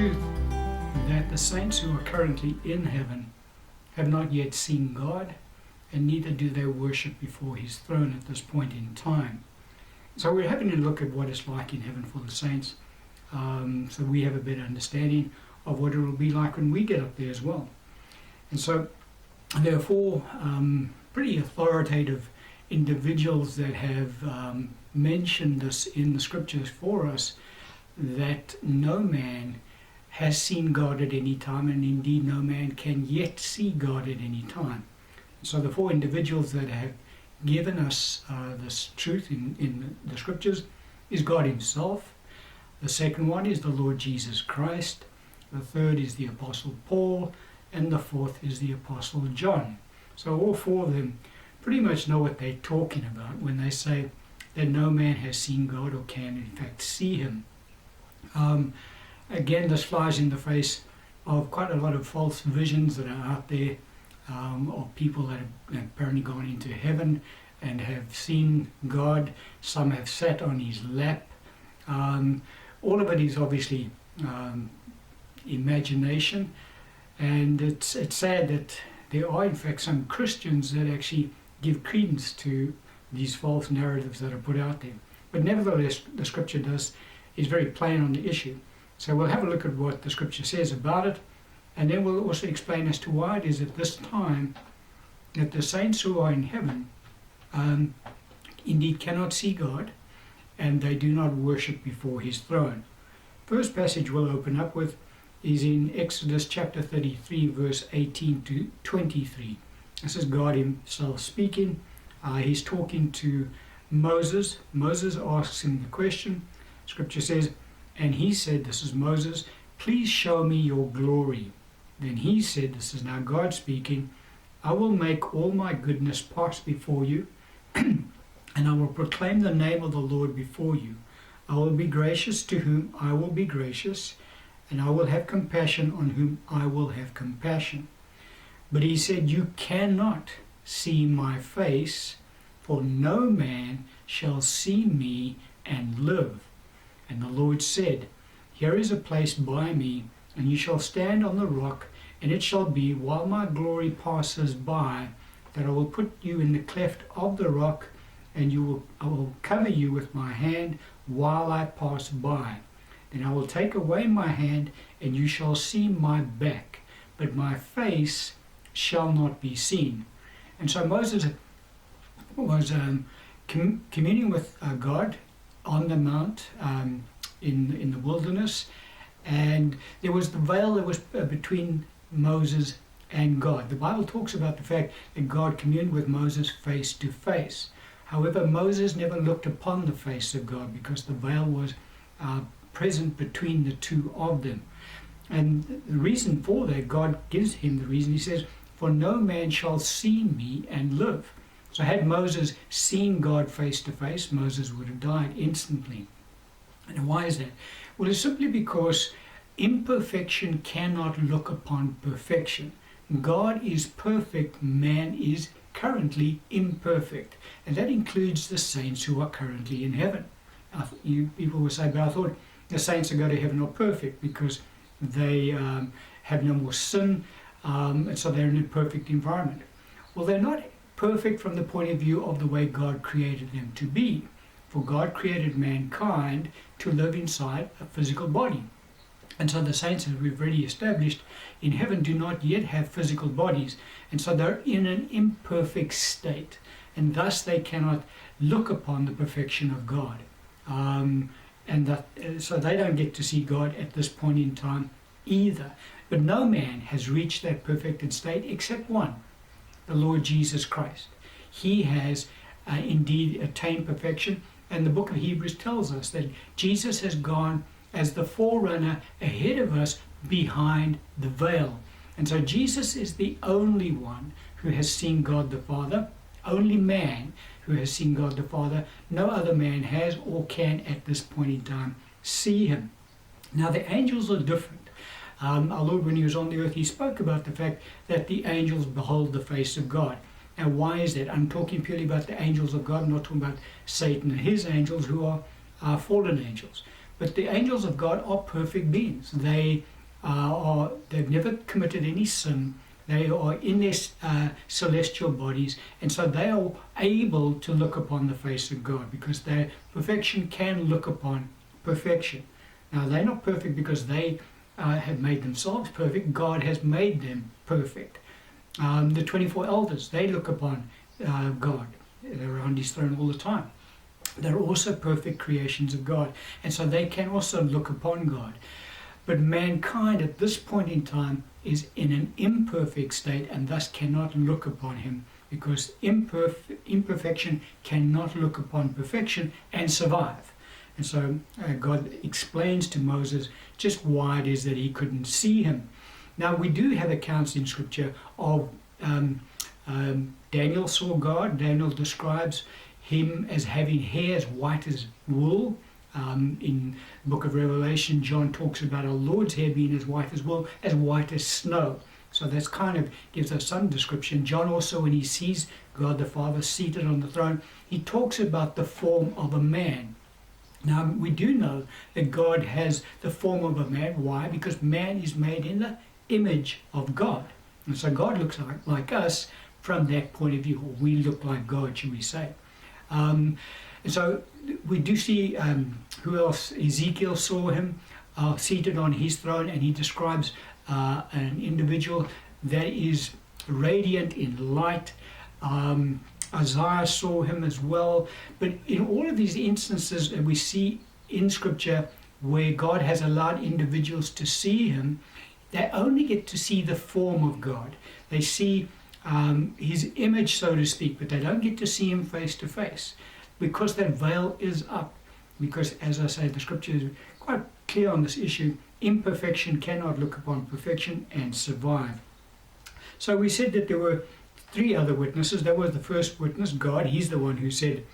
truth that the saints who are currently in heaven have not yet seen God, and neither do they worship before his throne at this point in time. So we're having a look at what it's like in heaven for the saints, so we have a better understanding of what it will be like when we get up there as well. And so there are four pretty authoritative individuals that have mentioned this in the scriptures for us, that no man has seen God at any time, and indeed no man can yet see God at any time. So the four individuals that have given us this truth in the scriptures is God himself. The second one is the Lord Jesus Christ. The third is the Apostle Paul. And the fourth is the Apostle John. So all four of them pretty much know what they're talking about when they say that no man has seen God or can in fact see him. Again, this flies in the face of quite a lot of false visions that are out there of people that have apparently gone into heaven and have seen God. Some have sat on his lap. All of it is obviously imagination, and it's sad that there are in fact some Christians that actually give credence to these false narratives that are put out there. But nevertheless, the scripture is very plain on the issue. So we'll have a look at what the scripture says about it, and then we'll also explain as to why it is at this time that the saints who are in heaven indeed cannot see God, and they do not worship before his throne. First passage we'll open up with is in Exodus chapter 33, verse 18 to 23. This is God himself speaking. He's talking to Moses. Moses asks him the question. Scripture says, and he said, this is Moses, please show me your glory. Then he said, this is now God speaking, I will make all my goodness pass before you, and I will proclaim the name of the Lord before you. I will be gracious to whom I will be gracious, and I will have compassion on whom I will have compassion. But he said, you cannot see my face, for no man shall see me and live. And the Lord said, here is a place by me, and you shall stand on the rock, and it shall be, while my glory passes by, that I will put you in the cleft of the rock, and I will cover you with my hand while I pass by. Then I will take away my hand, and you shall see my back, but my face shall not be seen. And so Moses was communing with God on the mount in the wilderness, and there was the veil that was between Moses and God. The Bible talks about the fact that God communed with Moses face to face. However, Moses never looked upon the face of God because the veil was present between the two of them. And the reason for that, God gives him the reason. He says, for no man shall see me and live. So had Moses seen God face to face, Moses would have died instantly. And why is that? Well, it's simply because imperfection cannot look upon perfection. God is perfect, man is currently imperfect. And that includes the saints who are currently in heaven. People will say, but I thought the saints that go to heaven are perfect because they have no more sin, and so they're in a perfect environment. Well, they're not perfect from the point of view of the way God created them to be. For God created mankind to live inside a physical body. And so the saints, as we've already established, in heaven do not yet have physical bodies. And so they're in an imperfect state. And thus they cannot look upon the perfection of God. So they don't get to see God at this point in time either. But no man has reached that perfected state except one, the Lord Jesus Christ. He has indeed attained perfection. And the book of Hebrews tells us that Jesus has gone as the forerunner ahead of us behind the veil. And so Jesus is the only one who has seen God the Father, only man who has seen God the Father. No other man has or can at this point in time see him. Now the angels are different. Our Lord, when he was on the earth, he spoke about the fact that the angels behold the face of God. Now why is that? I'm talking purely about the angels of God. I'm not talking about Satan and his angels, who are fallen angels. But the angels of God are perfect beings. They've never committed any sin. They are in their celestial bodies, and so they are able to look upon the face of God, because their perfection can look upon perfection. Now, they're not perfect because they have made themselves perfect. God has made them perfect. The 24 elders, they look upon God. They're around his throne all the time. They're also perfect creations of God, and so they can also look upon God. But mankind at this point in time is in an imperfect state, and thus cannot look upon him, because imperfection cannot look upon perfection and survive. And so God explains to Moses just why it is that he couldn't see him. Now, we do have accounts in Scripture of Daniel saw God. Daniel describes him as having hair as white as wool. In the book of Revelation, John talks about our Lord's hair being as white as wool, as white as snow. So that's kind of gives us some description. John also, when he sees God the Father seated on the throne, he talks about the form of a man. Now, we do know that God has the form of a man. Why? Because man is made in the image of God. And so God looks like us from that point of view, or we look like God, should we say. And so we do see, who else? Ezekiel saw him seated on his throne, and he describes an individual that is radiant in light. Isaiah saw him as well. But in all of these instances that we see in Scripture where God has allowed individuals to see him, they only get to see the form of God. They see his image, so to speak, but they don't get to see him face to face, because that veil is up. Because, as I say, the Scripture is quite clear on this issue. Imperfection cannot look upon perfection and survive. So we said that there were three other witnesses. There was the first witness, God. He's the one who said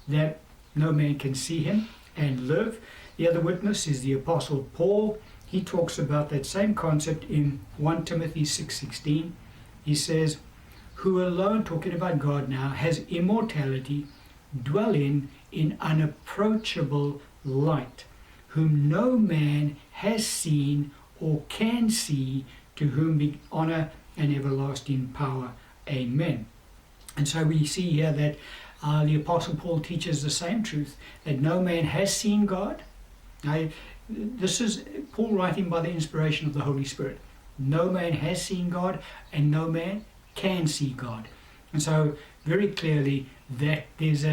that no man can see him and live. The other witness is the Apostle Paul. He talks about that same concept in 1 Timothy 6:16. He says, who alone, talking about God now, has immortality, dwell in unapproachable light, whom no man has seen or can see, to whom be honor and everlasting power. Amen. And so we see here that the Apostle Paul teaches the same truth, that no man has seen God. Now, this is Paul writing by the inspiration of the Holy Spirit. No man has seen God, and no man can see God. And so very clearly that there's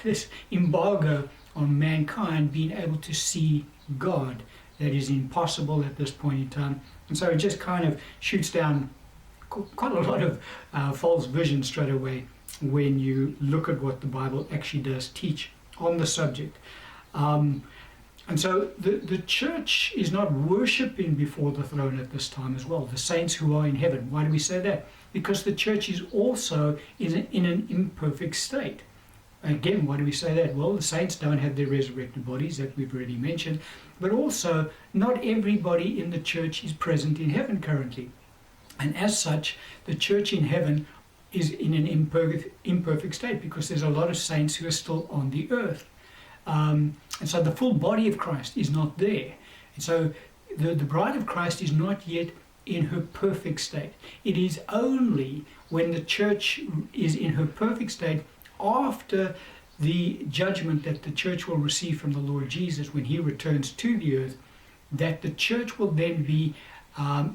this embargo on mankind being able to see God that is impossible at this point in time. And so it just kind of shoots down quite a lot of false vision straight away when you look at what the Bible actually does teach on the subject. And so the church is not worshipping before the throne at this time as well, the saints who are in heaven. Why do we say that? Because the church is also in an imperfect state. Again, why do we say that? Well, the saints don't have their resurrected bodies, that we've already mentioned, but also not everybody in the church is present in heaven currently. And as such, the church in heaven is in an imperfect state, because there's a lot of saints who are still on the earth. And so the full body of Christ is not there. And so the bride of Christ is not yet in her perfect state. It is only when the church is in her perfect state, after the judgment that the church will receive from the Lord Jesus when he returns to the earth, that the church will then be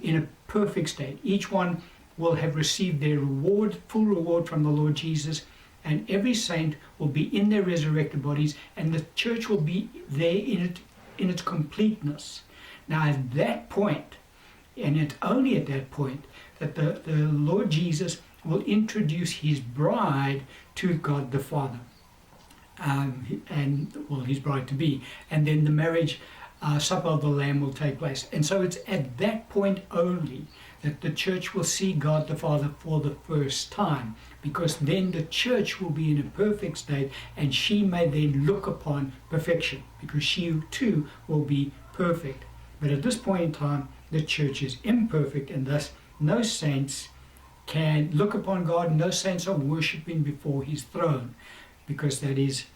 in a perfect state. Each one will have received their reward, full reward from the Lord Jesus, and every saint will be in their resurrected bodies, and the church will be there in its completeness. Now at that point, and it's only at that point, that the Lord Jesus will introduce his bride to God the Father, and his bride to be, and then the marriage supper of the Lamb will take place. And so it's at that point only that the church will see God the Father for the first time, because then the church will be in a perfect state, and she may then look upon perfection, because she too will be perfect. But at this point in time, the church is imperfect, and thus no saints can look upon God, and no saints are worshipping before his throne, because that is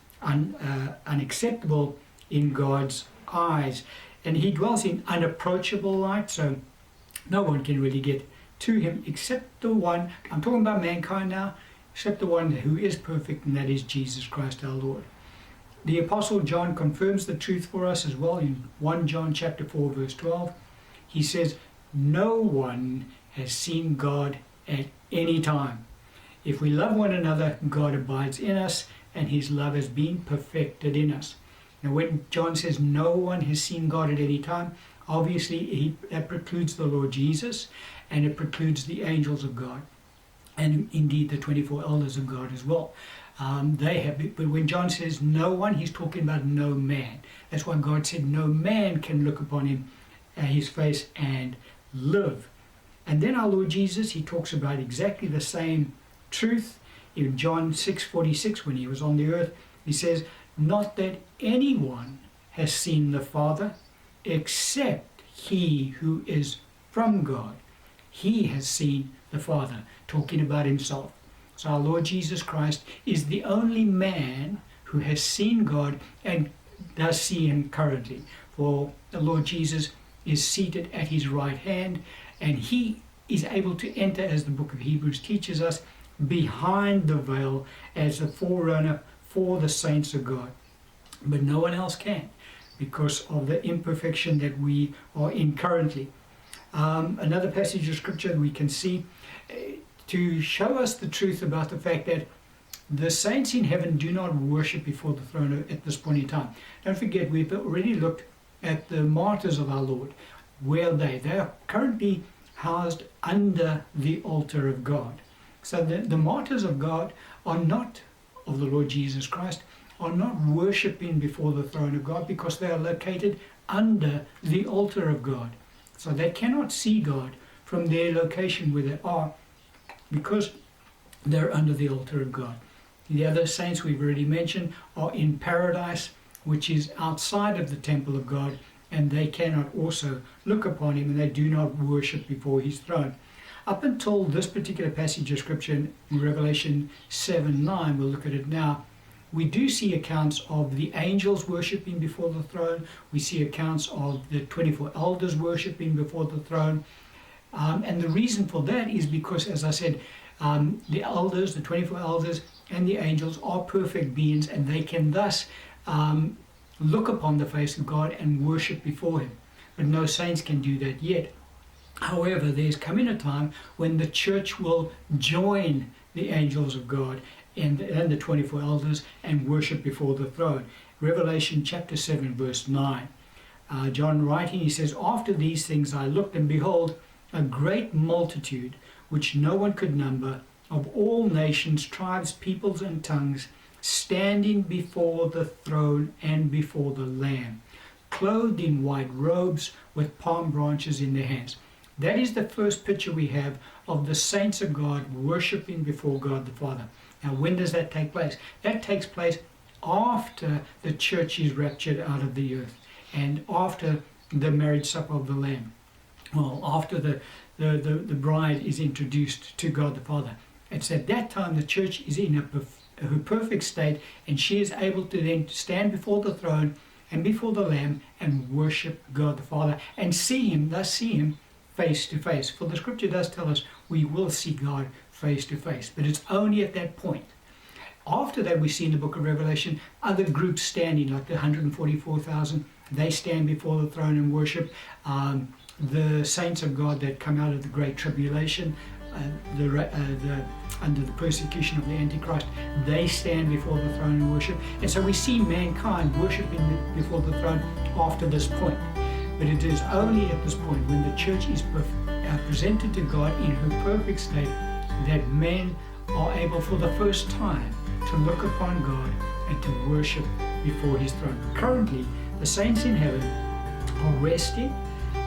unacceptable in God's eyes, and he dwells in unapproachable light, so no one can really get to him except the one, I'm talking about mankind now, except the one who is perfect, and that is Jesus Christ our Lord. The Apostle John confirms the truth for us as well in 1 John chapter 4 verse 12. He says, no one has seen God at any time. If we love one another, God abides in us, and his love has been perfected in us. Now when John says no one has seen God at any time, obviously that precludes the Lord Jesus, and it precludes the angels of God, and indeed the 24 elders of God as well. They have it, but when John says no one, he's talking about no man. That's why God said no man can look upon him, his face, and live. And then our Lord Jesus, he talks about exactly the same truth in John 6:46 when he was on the earth. He says, not that anyone has seen the Father except he who is from God. He has seen the Father, talking about himself. So our Lord Jesus Christ is the only man who has seen God and does see him currently. For the Lord Jesus is seated at his right hand, and he is able to enter, as the book of Hebrews teaches us, behind the veil as the forerunner for the saints of God. But no one else can, because of the imperfection that we are in currently. Another passage of scripture we can see to show us the truth about the fact that the saints in heaven do not worship before the throne at this point in time. Don't forget, we've already looked at the martyrs of our Lord. Where are they? They are currently housed under the altar of God. So the martyrs of God are not, of the Lord Jesus Christ, are not worshipping before the throne of God, because they are located under the altar of God. So they cannot see God from their location where they are, because they're under the altar of God. The other saints we've already mentioned are in paradise, which is outside of the temple of God, and they cannot also look upon him, and they do not worship before his throne. Up until this particular passage of scripture in Revelation 7:9, we'll look at it now, we do see accounts of the angels worshipping before the throne. We see accounts of the 24 elders worshipping before the throne. And the reason for that is because, as I said, the elders, the 24 elders and the angels are perfect beings, and they can thus look upon the face of God and worship before him. But no saints can do that yet. However, there's coming a time when the church will join the angels of God and the 24 elders and worship before the throne. Revelation chapter 7 verse 9. John writing, he says, after these things I looked, and behold, a great multitude, which no one could number, of all nations, tribes, peoples, and tongues, standing before the throne and before the Lamb, clothed in white robes with palm branches in their hands. That is the first picture we have of the saints of God worshiping before God the Father. Now, when does that take place? That takes place after the church is raptured out of the earth, and after the marriage supper of the Lamb. Well, after the bride is introduced to God the Father. It's at that time the church is in her perfect state, and she is able to then stand before the throne and before the Lamb and worship God the Father and see him face to face. For the scripture does tell us we will see God face to face, but it's only at that point. After that, we see in the book of Revelation other groups standing, like the 144,000. They stand before the throne and worship. The saints of God that come out of the great tribulation, under the persecution of the Antichrist, they stand before the throne and worship. And so we see mankind worshiping before the throne after this point. But it is only at this point, when the church is presented to God in her perfect state, that men are able for the first time to look upon God and to worship before his throne. Currently, the saints in heaven are resting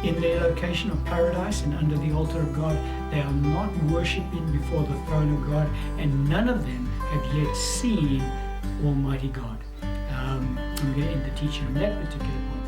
in their location of paradise and under the altar of God. They are not worshiping before the throne of God, and none of them have yet seen Almighty God. I'm going to end the teaching on that particular point.